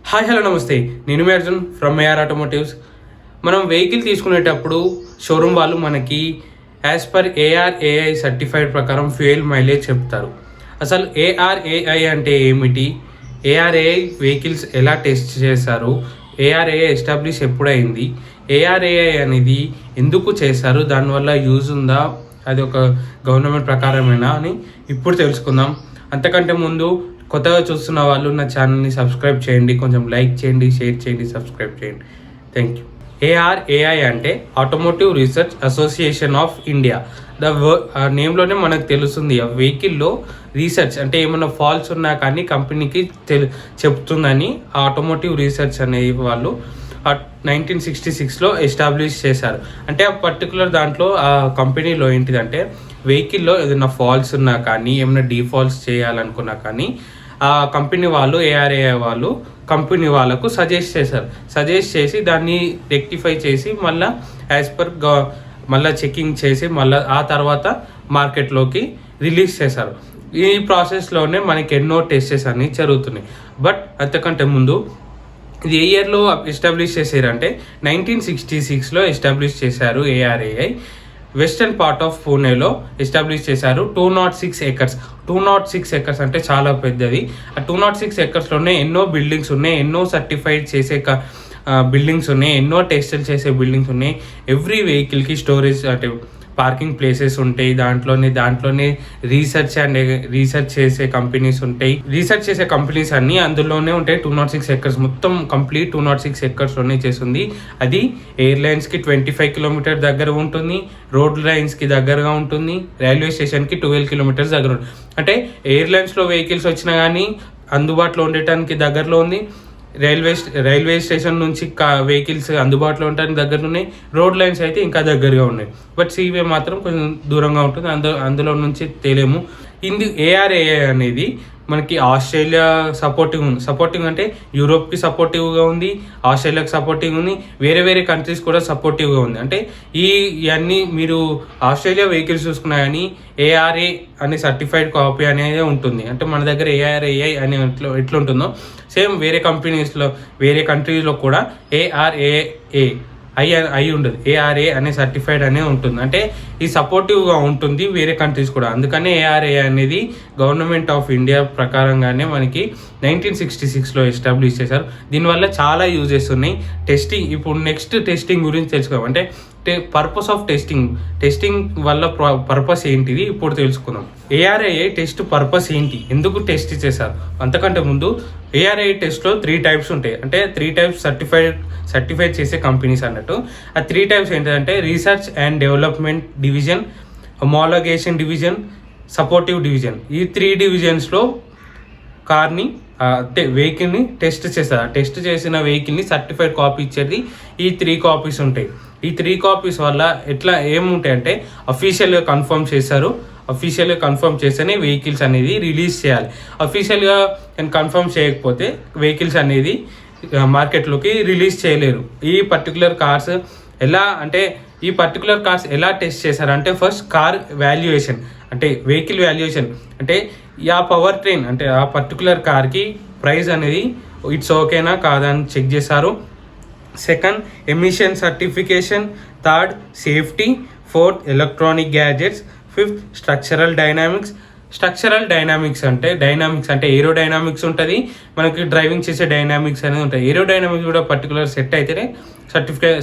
Hi hello నమస్తే, నేను మీ Arjun from AR automotives. మనం వెహికల్ తీసుకునేటప్పుడు షోరూమ్ వాళ్ళు మనకి యాజ్ పర్ ఏఆర్ఏఐ సర్టిఫైడ్ ప్రకారం ఫ్యూయల్ మైలేజ్ చెప్తారు. అసలు ఏఆర్ఏఐ అంటే ఏమిటి, ఏఆర్ఏఐ వెహికల్స్ ఎలా టెస్ట్ చేశారు, ఏఆర్ఏఐ ఎస్టాబ్లిష్ ఎప్పుడైంది, ఏఆర్ఏఐ అనేది ఎందుకు చేశారు, దానివల్ల యూజ్ ఉందా, అది ఒక గవర్నమెంట్ ప్రకారమేనా అని ఇప్పుడు తెలుసుకుందాం. అంతకంటే ముందు కొత్తగా చూస్తున్న వాళ్ళు నా ఛానల్ని సబ్స్క్రైబ్ చేయండి, కొంచెం లైక్ చేయండి, షేర్ చేయండి, సబ్స్క్రైబ్ చేయండి. Thank you. ఏఆర్ఏఐ అంటే automotive research association of India. నేమ్లోనే మనకు తెలుస్తుంది ఆ వెహికల్లో రీసెర్చ్ అంటే ఏమైనా ఫాల్ట్స్ ఉన్నా కానీ కంపెనీకి చెప్తుందని ఆటోమోటివ్ రీసెర్చ్ అనే వాళ్ళు 1966లో ఎస్టాబ్లిష్ చేశారు. అంటే ఆ పర్టికులర్ దాంట్లో ఆ కంపెనీలో ఏంటిదంటే వెహికల్లో ఏదైనా ఫాల్ట్స్ ఉన్నా కానీ ఏమైనా డీఫాల్ట్స్ చేయాలనుకున్నా కానీ ఆ కంపెనీ వాళ్ళు ఏఆర్ఏఐ వాళ్ళు కంపెనీ వాళ్ళకు సజెస్ట్ చేసి దాన్ని రెక్టిఫై చేసి మళ్ళీ యాజ్ పర్ మళ్ళీ చెకింగ్ చేసి మళ్ళీ ఆ తర్వాత మార్కెట్లోకి రిలీజ్ చేశారు. ఈ ప్రాసెస్లోనే మనకి ఎన్నో టెస్టెస్ అన్నీ జరుగుతున్నాయి. బట్ అంతకంటే ముందు ఇది ఏ ఇయర్లో ఎస్టాబ్లిష్ చేశారంటే 1966లో ఎస్టాబ్లిష్ చేశారు ఏఆర్ఏఐ. వెస్టర్న్ పార్ట్ ఆఫ్ పూణేలో ఎస్టాబ్లిష్ చేశారు. 206 acres. 206 acres అంటే చాలా పెద్దది. ఆ 206 acresలోనే ఎన్నో బిల్డింగ్స్ ఉన్నాయి, ఎన్నో సర్టిఫైడ్ చేసే బిల్డింగ్స్ ఉన్నాయి, ఎన్నో టెస్టులు చేసే బిల్డింగ్స్ ఉన్నాయి. ఎవ్రీ వెహికల్కి స్టోరేజ్ అంటే పార్కింగ్ ప్లేసెస్ ఉంటాయి. దాంట్లోనే రీసెర్చ్ చేసే కంపెనీస్ ఉంటాయి. రీసెర్చ్ చేసే కంపెనీస్ అన్నీ అందులోనే ఉంటాయి. 206 acres మొత్తం కంప్లీట్ 206 acresలోనే చేస్తుంది. అది ఎయిర్లైన్స్కి 25 kilometers దగ్గర ఉంటుంది, రోడ్ లైన్స్కి దగ్గరగా ఉంటుంది, రైల్వే స్టేషన్కి 12 kilometers దగ్గర ఉంటుంది. అంటే ఎయిర్లైన్స్లో వెహికల్స్ వచ్చినా కానీ అందుబాటులో ఉండటానికి దగ్గరలో ఉంది. రైల్వే స్టేషన్ నుంచి వెహికల్స్ అందుబాటులో ఉండడానికి దగ్గర ఉన్నాయి. రోడ్ లైన్స్ అయితే ఇంకా దగ్గరగా ఉన్నాయి. బట్ సీవే మాత్రం కొంచెం దూరంగా ఉంటుంది, అందులో నుంచి తేలేము. ఏఆర్ఏఐ అనేది మనకి ఆస్ట్రేలియా సపోర్టింగ్ అంటే యూరోప్కి సపోర్టివ్గా ఉంది, ఆస్ట్రేలియాకి సపోర్టింగ్ ఉంది, వేరే కంట్రీస్ కూడా సపోర్టివ్గా ఉంది. అంటే ఇవన్నీ మీరు ఆస్ట్రేలియా వెహికల్స్ చూసుకున్నా కానీ ఏఆర్ఏ అనే సర్టిఫైడ్ కాపీ అనేది ఉంటుంది. అంటే మన దగ్గర ఏఆర్ఏఐ అనే ఎట్లా ఉంటుందో సేమ్ వేరే కంట్రీస్లో కూడా ఏఆర్ఏఏ అయి ఉండదు, ఏఆర్ఏ అనే సర్టిఫైడ్ అనే ఉంటుంది. అంటే ఈ సపోర్టివ్గా ఉంటుంది వేరే కంట్రీస్ కూడా. అందుకనే ఏఆర్ఏ అనేది గవర్నమెంట్ ఆఫ్ ఇండియా ప్రకారంగానే మనకి 1966లో ఎస్టాబ్లిష్ చేశారు. దీనివల్ల చాలా యూజెస్ ఉన్నాయి. ఇప్పుడు నెక్స్ట్ టెస్టింగ్ గురించి తెలుసుకోవాలి. అంటే పర్పస్ ఆఫ్ టెస్టింగ్ వల్ల పర్పస్ ఏంటిది ఇప్పుడు తెలుసుకుందాం. ఏఆర్ఐఐ టెస్ట్ పర్పస్ ఏంటి, ఎందుకు టెస్ట్ చేశారు? అంతకంటే ముందు ఏఆర్ఐ టెస్ట్లో 3 types ఉంటాయి. అంటే 3 types సర్టిఫైడ్ చేసే కంపెనీస్ అన్నట్టు. ఆ 3 types ఏంటంటే research and development division, homologation division, supportive division. ఈ 3 divisions-లో కార్ని వెహికల్ని టెస్ట్ చేస్తారు. టెస్ట్ చేసిన వెహికల్ని సర్టిఫైడ్ కాపీ ఇచ్చేది ఈ 3 copies ఉంటాయి. ఈ 3 copies వల్ల ఏముంటాయంటే అఫీషియల్గా కన్ఫర్మ్ చేస్తేనే వెహికల్స్ అనేది రిలీజ్ చేయాలి. అఫీషియల్గా కన్ఫర్మ్ చేయకపోతే వెహికల్స్ అనేది మార్కెట్లోకి రిలీజ్ చేయలేరు. ఈ పర్టికులర్ కార్స్ ఎలా టెస్ట్ చేశారంటే ఫస్ట్ కార్ వాల్యుయేషన్ అంటే వెహికల్ వాల్యుయేషన్ అంటే ఆ పవర్ ట్రైన్ అంటే ఆ పర్టికులర్ కార్కి ప్రైస్ అనేది ఇట్స్ ఓకేనా కాదా అని చెక్ చేశారు. Second emission certification, third safety, fourth electronic gadgets, fifth structural dynamics అంటే ఏరోడైనామిక్స్ ఉంటుంది, మనకి డ్రైవింగ్ చేసే డైనామిక్స్ అనేది ఉంటుంది. ఏరోడైనామిక్స్ కూడా పర్టికులర్ సెట్ అయితేనే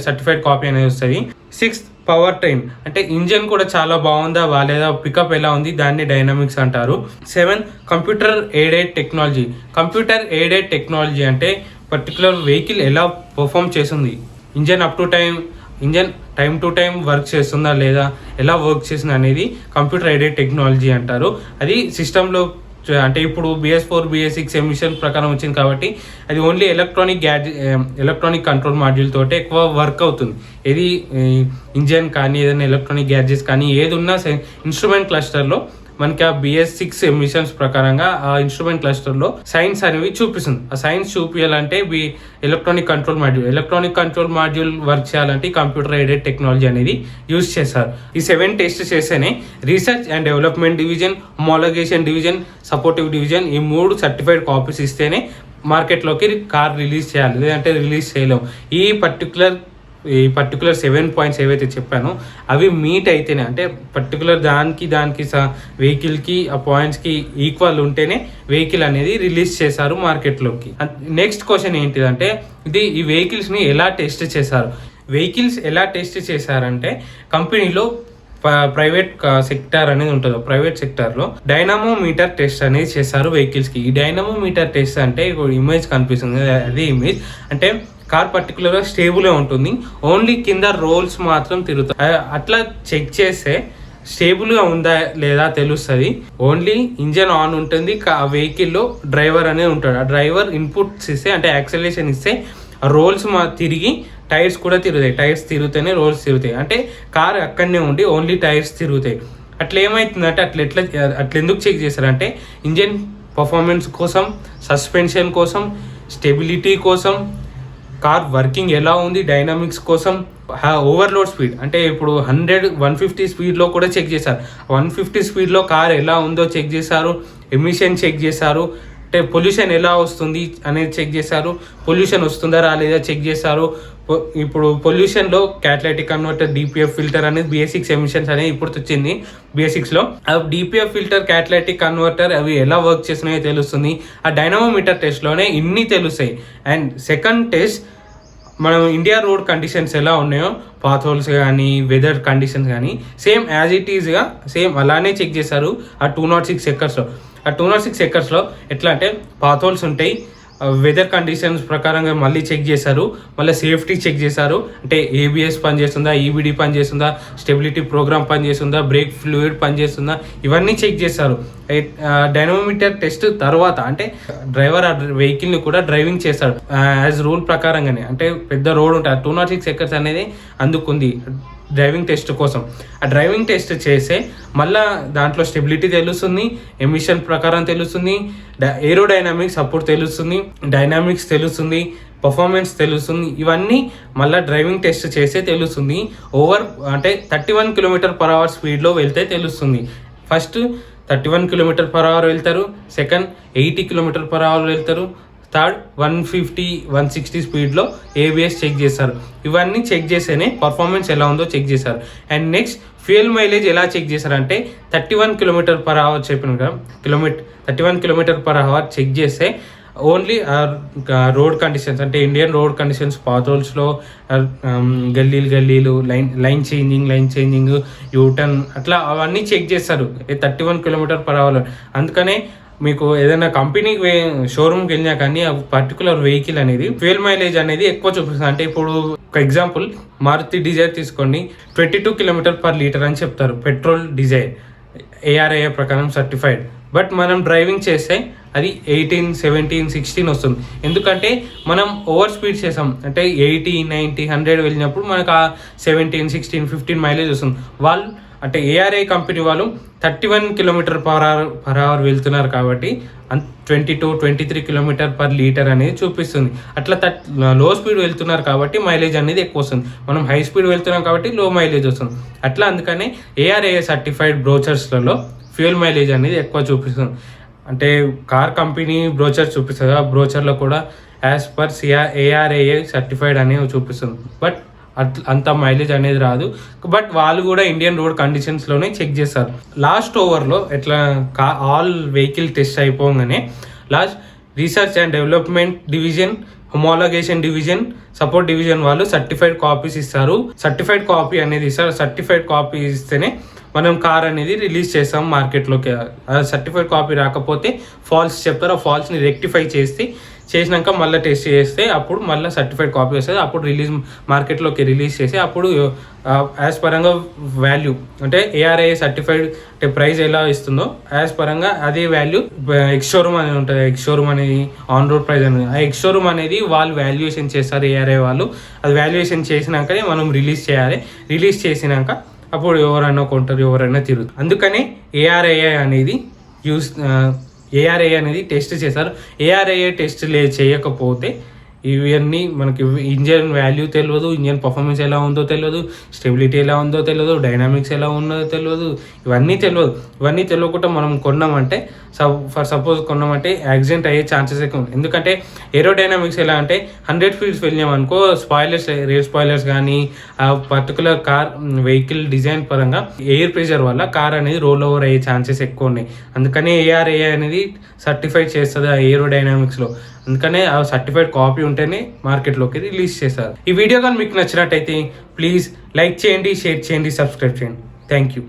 సర్టిఫైడ్ కాపీ అనేది వస్తుంది. సిక్స్త్ పవర్ ట్రైన్ అంటే ఇంజన్ కూడా చాలా బాగుందా బాగాలేదా, పికప్ ఎలా ఉంది, దాన్ని డైనామిక్స్ అంటారు. 7 కంప్యూటర్ ఎయిడెడ్ టెక్నాలజీ అంటే పర్టికులర్ వెహికల్ ఎలా పర్ఫామ్ చేస్తుంది, engine time to time work చేస్తుందా లేదా, ఎలా వర్క్ చేస్తుంది అనేది కంప్యూటర్ ఎయిడెడ్ టెక్నాలజీ అంటారు. అది సిస్టంలో అంటే ఇప్పుడు BS4 BS6 ఎమిషన్ ప్రకారం వచ్చింది కాబట్టి అది ఓన్లీ ఎలక్ట్రానిక్ కంట్రోల్ మాడ్యూల్ తోటే ఎక్కువ వర్క్ అవుతుంది. ఏది ఇంజన్ కానీ ఏదైనా ఎలక్ట్రానిక్ గ్యాడ్జెట్స్ కానీ ఏది ఉన్నా ఇన్స్ట్రుమెంట్ క్లస్టర్లో మనకి ఆ BS6 ఎమిషన్స్ ప్రకారంగా ఆ ఇన్స్ట్రుమెంట్ క్లస్టర్లో సైన్స్ అనేవి చూపిస్తుంది. ఆ సైన్స్ చూపించాలంటే ఎలక్ట్రానిక్ కంట్రోల్ మాడ్యూల్ వర్క్ చేయాలంటే కంప్యూటర్ ఎయిడెడ్ టెక్నాలజీ అనేది యూజ్ చేస్తారు. ఈ 7 టెస్ట్ చేస్తేనే research and development division, homologation division, supportive division ఈ 3 సర్టిఫైడ్ కాపీస్ ఇస్తేనే మార్కెట్లోకి కార్ రిలీజ్ చేయాలి, లేదంటే రిలీజ్ చేయలేము. ఈ పర్టికులర్ 7 పాయింట్స్ ఏవైతే చెప్పానో అవి మీట్ అయితేనే, అంటే పర్టికులర్ దానికి వెహికల్కి ఆ పాయింట్స్కి ఈక్వల్ ఉంటేనే వెహికల్ అనేది రిలీజ్ చేశారు మార్కెట్లోకి. నెక్స్ట్ క్వశ్చన్ ఏంటిదంటే ఈ వెహికల్స్ని ఎలా టెస్ట్ చేశారు? వెహికల్స్ ఎలా టెస్ట్ చేశారంటే కంపెనీలో ప్రైవేట్ సెక్టార్ అనేది ఉంటుంది. ప్రైవేట్ సెక్టార్లో డైనామోమీటర్ టెస్ట్ అనేది చేశారు వెహికల్స్కి. ఈ డైనామోమీటర్ టెస్ట్ అంటే ఇప్పుడు ఇమేజ్ కనిపిస్తుంది, అదే ఇమేజ్ అంటే కార్ పర్టికులర్గా స్టేబుల్గా ఉంటుంది, ఓన్లీ కింద రోల్స్ మాత్రం తిరుగుతాయి. అట్లా చెక్ చేస్తే స్టేబుల్గా ఉందా లేదా తెలుస్తుంది. ఓన్లీ ఇంజన్ ఆన్ ఉంటుంది, ఆ వెహికల్లో డ్రైవర్ అనేది ఉంటాడు. ఆ డ్రైవర్ ఇన్పుట్స్ ఇస్తే, అంటే యాక్సలేషన్ ఇస్తే రోల్స్ తిరిగి టైర్స్ కూడా తిరుగుతాయి. టైర్స్ తిరుగుతూనే రోల్స్ తిరుగుతాయి. అంటే కార్ అక్కడనే ఉండి ఓన్లీ టైర్స్ తిరుగుతాయి. అట్లా ఏమవుతుందంటే అట్లా ఎందుకు చెక్ చేస్తారంటే ఇంజన్ పర్ఫార్మెన్స్ కోసం, సస్పెన్షన్ కోసం, స్టెబిలిటీ కోసం, కార్ వర్కింగ్ ఎలా ఉంది, డైనామిక్స్ కోసం, ఓవర్లోడ్ స్పీడ్ అంటే ఇప్పుడు 150 స్పీడ్లో కూడా చెక్ చేశారు. 150 స్పీడ్లో కార్ ఎలా ఉందో చెక్ చేశారు, ఎమిషన్ చెక్ చేశారు, అంటే పొల్యూషన్ ఎలా వస్తుంది అనేది చెక్ చేశారు, పొల్యూషన్ వస్తుందా రాలేదా చెక్ చేశారు. ఇప్పుడు పొల్యూషన్లో క్యాటలైటిక్ కన్వర్టర్, డిపిఎఫ్ ఫిల్టర్ అనేది BS6 ఎమిషన్స్ అనేది ఇప్పుడు వచ్చింది BS6లో. డిపిఎఫ్ ఫిల్టర్, క్యాటలైటిక్ కన్వర్టర్ అవి ఎలా వర్క్ చేస్తున్నాయో తెలుస్తుంది. ఆ డైనామోమీటర్ టెస్ట్లోనే ఇన్ని తెలుస్తాయి. అండ్ సెకండ్ టెస్ట్ మనం ఇండియా రోడ్ కండిషన్స్ ఎలా ఉన్నాయో, పాత్ హోల్స్ కానీ, వెదర్ కండిషన్స్ కానీ సేమ్ యాజ్ ఇట్ ఈజ్గా సేమ్ అలానే చెక్ చేశారు ఆ 206 ఎకర్స్లో. ఆ 206 ఎకర్స్లో ఎట్లా అంటే పాత్ హోల్స్ ఉంటాయి, వెదర్ కండిషన్స్ ప్రకారంగా మళ్ళీ చెక్ చేశారు, మళ్ళీ సేఫ్టీ చెక్ చేశారు, అంటే ABS పనిచేస్తుందా, EBD పనిచేస్తుందా, స్టెబిలిటీ ప్రోగ్రామ్ పనిచేస్తుందా, బ్రేక్ ఫ్లూయిడ్ పనిచేస్తుందా, ఇవన్నీ చెక్ చేశారు. డైనామోమీటర్ టెస్ట్ తర్వాత అంటే డ్రైవర్ ఆ వెహికల్ని కూడా డ్రైవింగ్ చేస్తాడు యాజ్ రూల్ ప్రకారంగానే. అంటే పెద్ద రోడ్ ఉంటుంది, 206 ఎకర్స్ అనేది అందుకుంది డ్రైవింగ్ టెస్ట్ కోసం. ఆ డ్రైవింగ్ టెస్ట్ చేసే మళ్ళీ దాంట్లో స్టెబిలిటీ తెలుస్తుంది, ఎమిషన్ ప్రకారం తెలుస్తుంది, ఏరోడైనామిక్స్ అప్పుడు తెలుస్తుంది, డైనామిక్స్ తెలుస్తుంది, పర్ఫార్మెన్స్ తెలుస్తుంది. ఇవన్నీ మళ్ళీ డ్రైవింగ్ టెస్ట్ చేసే తెలుస్తుంది. అంటే 31 km/h స్పీడ్లో వెళ్తే తెలుస్తుంది. ఫస్ట్ 31 km/h వెళ్తారు, సెకండ్ 80 km/h వెళ్తారు, థర్డ్ 150, 160 స్పీడ్లో ABS చెక్ చేస్తారు. ఇవన్నీ చెక్ చేస్తేనే పర్ఫార్మెన్స్ ఎలా ఉందో చెక్ చేశారు. అండ్ నెక్స్ట్ ఫ్యూయల్ మైలేజ్ ఎలా చెక్ చేశారంటే 31 km/h చెప్పిన కదా, 31 km/h చెక్ చేస్తే ఓన్లీ రోడ్ కండిషన్స్, అంటే ఇండియన్ రోడ్ కండిషన్స్, పాత్రోల్స్లో గల్లీలు లైన్ చేంజింగ్, యూటర్న్ అట్లా అవన్నీ చెక్ చేస్తారు 31 km/h. అందుకనే మీకు ఏదైనా కంపెనీకి షోరూమ్కి వెళ్ళినా కానీ ఆ పర్టికులర్ వెహికల్ అనేది ఫ్యూయల్ మైలేజ్ అనేది ఎక్కువ చూపిస్తుంది. అంటే ఇప్పుడు ఒక ఎగ్జాంపుల్ మారుతి డిజైర్ తీసుకోండి, 22 km/L అని చెప్తారు పెట్రోల్ డిజైర్, ARAI ప్రకారం సర్టిఫైడ్. బట్ మనం డ్రైవింగ్ చేస్తే అది 18, 17, 16 వస్తుంది. ఎందుకంటే మనం ఓవర్ స్పీడ్ చేసాం, అంటే 80, 90, 100 వెళ్ళినప్పుడు మనకు ఆ 17, 16, 15 మైలేజ్ వస్తుంది. వాళ్ళు అంటే ARAI కంపెనీ వాళ్ళు 31 km/h వెళ్తున్నారు కాబట్టి 22, 23 km/L అనేది చూపిస్తుంది. అట్లా లో స్పీడ్ వెళ్తున్నారు కాబట్టి మైలేజ్ అనేది ఎక్కువ వస్తుంది. మనం హై స్పీడ్ వెళ్తున్నాం కాబట్టి లో మైలేజ్ వస్తుంది. అట్లా అందుకనే ARAI సర్టిఫైడ్ బ్రోచర్స్లలో ఫ్యూయల్ మైలేజ్ అనేది ఎక్కువ చూపిస్తుంది. అంటే కార్ కంపెనీ బ్రోచర్ చూపిస్తుంది, ఆ బ్రోచర్లో కూడా యాజ్ పర్ ARAI సర్టిఫైడ్ అనేవి చూపిస్తుంది. బట్ అంత మైలేజ్ అనేది రాదు. బట్ వాళ్ళు కూడా ఇండియన్ రోడ్ కండిషన్స్లోనే చెక్ చేస్తారు. లాస్ట్ ఓవర్లో ఎట్లా ఆల్ వెహికల్ టెస్ట్ అయిపోగానే last research and development division, homologation division, support division వాళ్ళు సర్టిఫైడ్ కాపీస్ ఇస్తారు. సర్టిఫైడ్ కాపీ అనేది ఇస్తారు. సర్టిఫైడ్ కాపీ ఇస్తేనే మనం కార్ అనేది రిలీజ్ చేస్తాం మార్కెట్లోకి. సర్టిఫైడ్ కాపీ రాకపోతే ఫాల్స్ చెప్తారు, ఆ ఫాల్స్ని రెక్టిఫై చేసినాక మళ్ళీ టెస్ట్ చేస్తే అప్పుడు మళ్ళీ సర్టిఫైడ్ కాపీ వస్తుంది. అప్పుడు మార్కెట్లోకి రిలీజ్ చేసి అప్పుడు యాజ్ పరంగా వాల్యూ, అంటే ARAI సర్టిఫైడ్ అంటే ప్రైస్ ఎలా ఇస్తుందో యాజ్ పరంగా అదే వాల్యూ ఎక్స్ షోరూమ్ అనేది ఉంటుంది. ఎక్స్ షోరూమ్ అనేది ఆన్ రోడ్ ప్రైస్ అనేది, ఆ ఎక్స్ షోరూమ్ అనేది వాళ్ళు వాల్యుయేషన్ చేస్తారు ARAI వాళ్ళు. అది వాల్యుయేషన్ చేసినాకనే మనం రిలీజ్ చేయాలి. రిలీజ్ చేసినాక అప్పుడు ఎవరైనా కొంటారు, ఎవరైనా తిరుగుతారు. అందుకనే ARAI అనేది ARAI అనేది టెస్ట్ చేశారు. ARAI టెస్ట్ చేయకపోతే ఇవన్నీ మనకి ఇంజన్ వాల్యూ తెలియదు, ఇంజన్ పర్ఫార్మెన్స్ ఎలా ఉందో తెలియదు, స్టెబిలిటీ ఎలా ఉందో తెలియదు, డైనామిక్స్ ఎలా ఉన్నదో తెలియదు, ఇవన్నీ తెలియకుండా మనం కొన్నామంటే ఫర్ సపోజ్ కొన్నామంటే యాక్సిడెంట్ అయ్యే ఛాన్సెస్ ఎక్కువ ఉంది. ఎందుకంటే ఏరోడైనామిక్స్ ఎలా అంటే 100 ఫీట్స్ వెళ్ళామనుకో స్పాయిలర్స్, రేర్ స్పాయిలర్స్ కానీ ఆ పర్టికులర్ కార్ వెహికల్ డిజైన్ పరంగా ఎయిర్ ప్రెషర్ వల్ల కార్ అనేది రోల్ ఓవర్ అయ్యే ఛాన్సెస్ ఎక్కువ ఉన్నాయి. అందుకనే ARAI అనేది సర్టిఫై చేస్తుంది ఆ ఏరోడైనామిక్స్లో. అందుకనే ఆ సర్టిఫైడ్ కాపీ ఉంటేనే మార్కెట్లోకి రిలీజ్ చేస్తారు. ఈ వీడియో కానీ మీకు నచ్చినట్టయితే ప్లీజ్ లైక్ చేయండి, షేర్ చేయండి, సబ్స్క్రైబ్ చేయండి. Thank you.